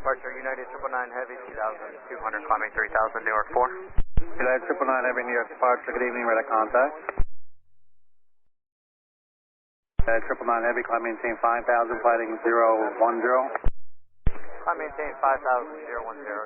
Departure United 999 Heavy 2200 climbing 3000 Newark 4. United 999 Heavy New York departure, good evening, radar contact. United 999 Heavy, climb maintain 5000, flighting 010. Climb maintain 5000 010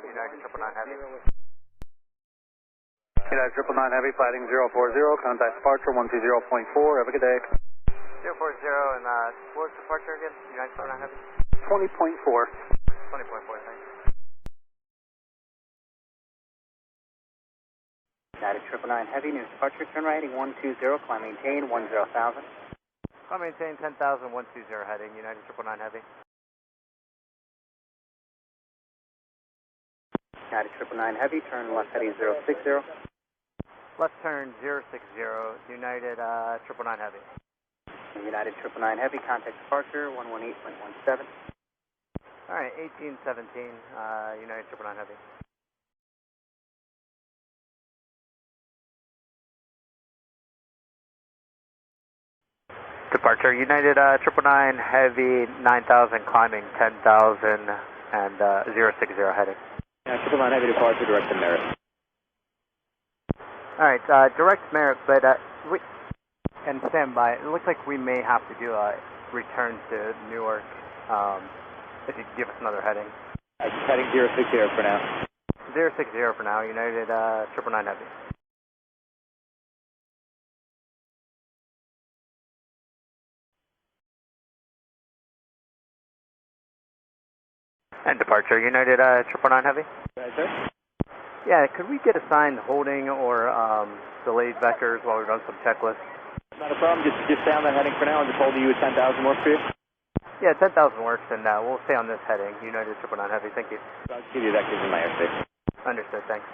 United 999 Heavy. United 999 Heavy, flighting 040, contact departure 120.4, have a good day. 040 and what was departure again? United 999 Heavy? 20.4. 20.4, thanks. United 999 Heavy, news departure, turn right heading 120, climb maintain 10,000. Climb maintain 10,000, 120 heading, United 999 Heavy. United 999 Heavy, turn left heading 060. Left turn 060, United 999 Heavy. United 999 Heavy, contact departure 118.17. Alright, 1817, United 999 Heavy. Departure United 999 Heavy 9000 climbing 10,000 and 060 heading. Yeah, 999 Heavy departure direct to Merritt. Alright, direct Merritt, but and standby. It looks like we may have to do a return to Newark if you could give us another heading. Heading 060 for now. 060 for now, United 999 Heavy. And departure, United 999 Heavy. Right, sir. Yeah, could we get assigned holding or delayed vectors while we run some checklists? Not a problem, just stay on that heading for now and just hold you at 10,000 work for you. Yeah, 10,000 works, and we'll stay on this heading, United 999 Heavy. Thank you. I'll give you that gives you my airspace. Understood, thanks.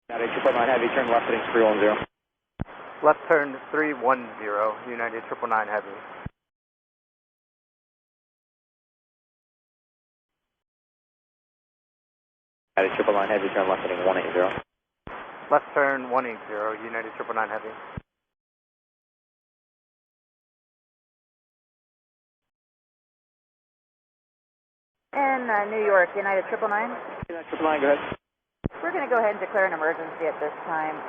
United 999 Heavy, turn left heading 310. Left turn 310, United 999 Heavy. United 999 Heavy, turn left heading 180. Left turn 180, United 999 Heavy. And New York, United 999. United 999, go ahead. We're going to go ahead and declare an emergency at this time.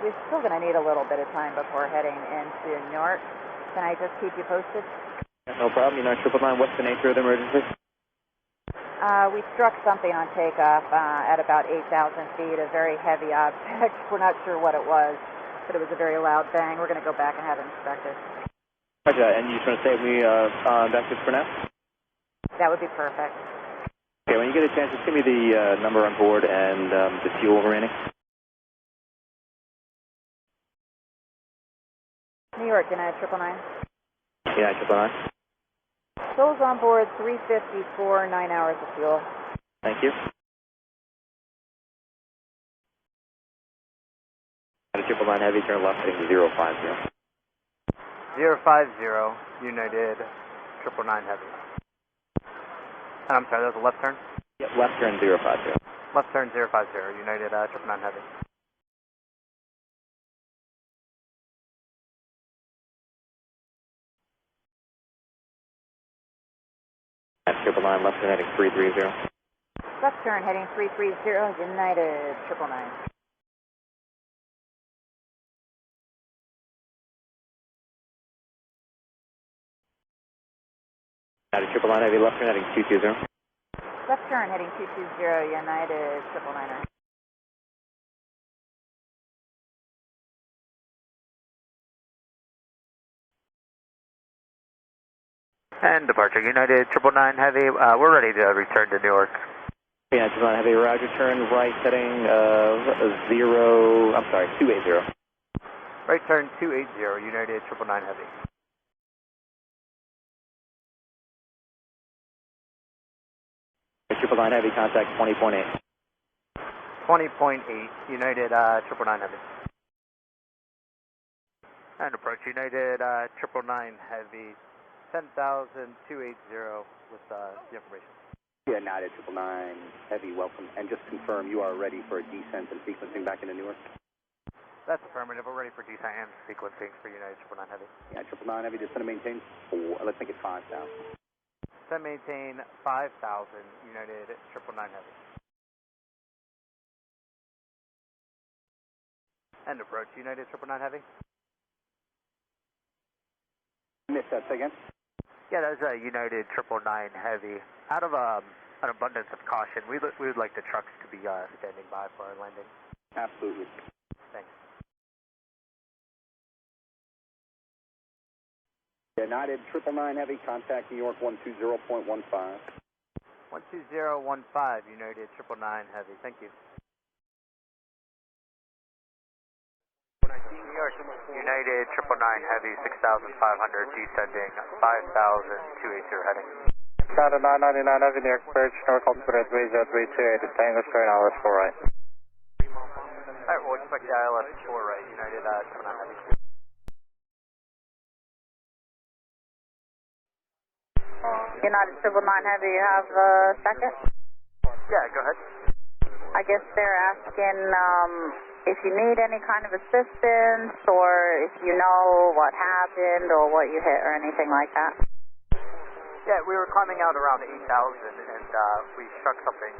We're still going to need a little bit of time before heading into Newark. Can I just keep you posted? No problem. United 999, what's the nature of the emergency? We struck something on takeoff at about 8,000 feet, a very heavy object. We're not sure what it was, but it was a very loud bang. We're going to go back and have it inspected. Roger, and you just want to say we vectors for now? That would be perfect. Okay, when you get a chance, just give me the number on board and the fuel remaining. New York, United 999. United 999. Souls on board 354, 9 hours of fuel. Thank you. United 999 Heavy, turn left heading 050. 050, United 999 Heavy. And I'm sorry, that was a left turn? Yep, left turn 050. Left turn 050, United 999 Heavy. United 999, left turn heading 330. Left turn heading 330, United 999. United 999 Heavy, left turn heading 220. Left turn heading 220, United 999. And departure, United 999 Heavy. We're ready to return to Newark. United 999 Heavy, roger, turn right heading 280. Right turn 280, United 999 Heavy. United 999 Heavy, contact 20.8. 20.8, United 999 Heavy. And approach United 999 Heavy, 10,280 with the information. United 999 Heavy, welcome. And just confirm you are ready for a descent and sequencing back into Newark. That's affirmative. We're ready for descent and sequencing for United 999 Heavy. Yeah, 999 Heavy, just going to maintain 4, let's make it 5,000. Descent maintain 5,000, United 999 Heavy. And approach United 999 Heavy. Missed that, say again? Yeah, that was United 999 Heavy. Out of an abundance of caution, we would like the trucks to be standing by for our landing. Absolutely. Thanks. United 999 Heavy, contact New York 120.15. 12015, United 999 Heavy. Thank you. New York, United 999 Heavy, 6,500, descending 5,280 heading. United 999 Heavy, New York Bridge, North Altimeter 3032, Tango Square, ILS 4 right. Alright, we'll expect the ILS 4 right, United 999 Heavy. United 999 Heavy, you have a second? Yeah, go ahead. I guess they're asking if you need any kind of assistance or if you know what happened or what you hit or anything like that. Yeah, we were climbing out around 8,000 and we struck something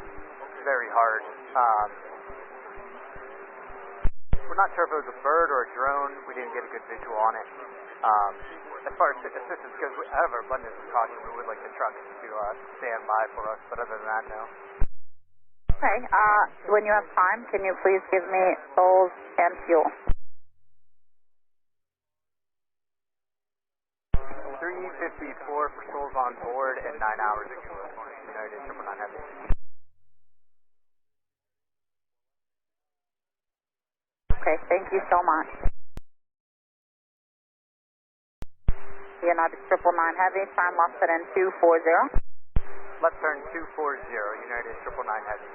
very hard. We're not sure if it was a bird or a drone. We didn't get a good visual on it. As far as assistance goes, out of our abundance of caution, we would like the trucks to stand by for us, but other than that, no. Okay, when you have time, can you please give me souls and fuel? 354 for souls on board and 9 hours of fuel. United 999 Heavy. Okay, thank you so much. United 999 Heavy, time left at 240. Left turn 240, United 999 Heavy.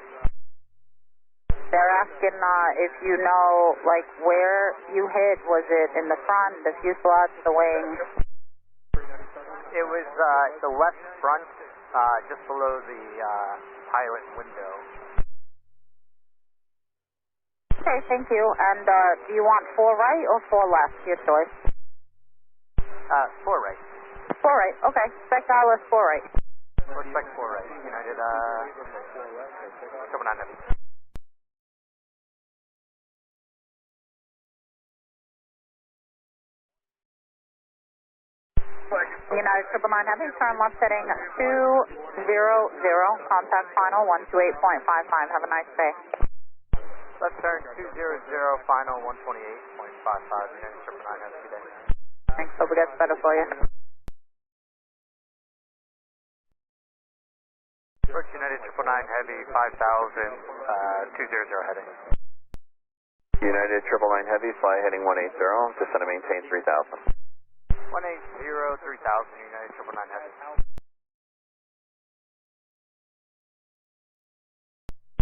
They're asking if you know, like, where you hit. Was it in the front, the fuselage, the wing? It was the left front, just below the pilot window. Okay, thank you. And do you want 4 right or 4 left? Your choice. 4 right. 4 right, okay. Expect ILS 4 right. Respect 4 right, United 999 Heavy. United 999 Heavy, turn left heading 200, contact final 128.55. Have a nice day. Left turn 200, final 128.55, United 999 Heavy. Good day. Thanks, hope it gets better for you. Approach United 999 Heavy, 5,000, 200 heading. United 999 Heavy, fly heading 180, descend and maintain 3,000. 180, 3,000, United 999 Heavy.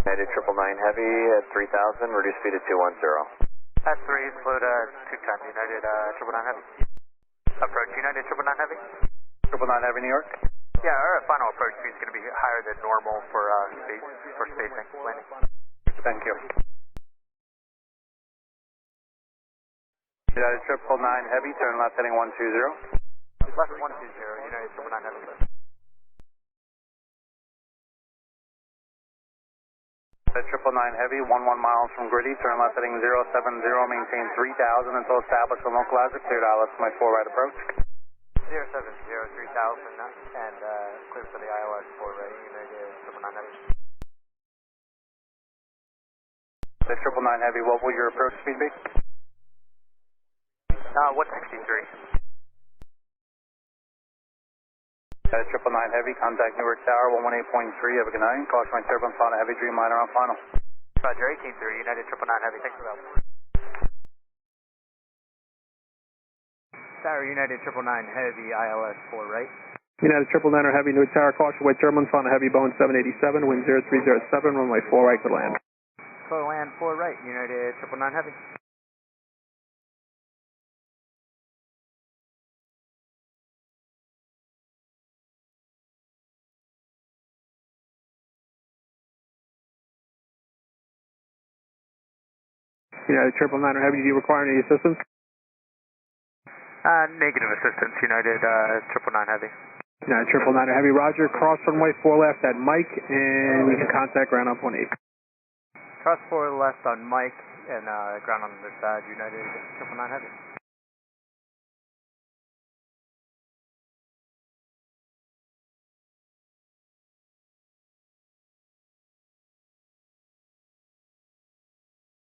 United 999 Heavy at 3,000, reduce speed to 210. At 3, slow to 210, United 999 Heavy. Approach United 999 Heavy. 999 Heavy, New York. Yeah, our final approach speed is going to be higher than normal for spacing landing. Thank you. United 999 Heavy, turn left heading 120. Left 120, United 999 Heavy. United 999 Heavy, 11 miles from Gritty, turn left heading 070, maintain 3,000 until established on localizer, cleared ILS my 4 right approach. 070, 3,000, and clear for the ILS 4 right, United 999 Heavy. United 999 Heavy, what will your approach speed be? 163. United 999 Heavy, contact Newark Tower 118.3, have a good night. Caution my turbulence on a heavy Dreamliner on final. Roger, 18-3, United 999 Heavy, thanks for that. Tower, United 999 Heavy, ILS 4 right. United 999 Heavy, Newark Tower, caution weight turbulence on a heavy Boeing 787, wind 0307, runway 4 right to land. Clear land 4 right, United 999 Heavy. United 999 Heavy, do you require any assistance? Negative assistance, United 999 Heavy. United 999 Heavy, roger. Cross runway 4 left at Mike, and you can contact ground on 18. Cross 4 left on Mike, and ground on the other side, United 999 Heavy.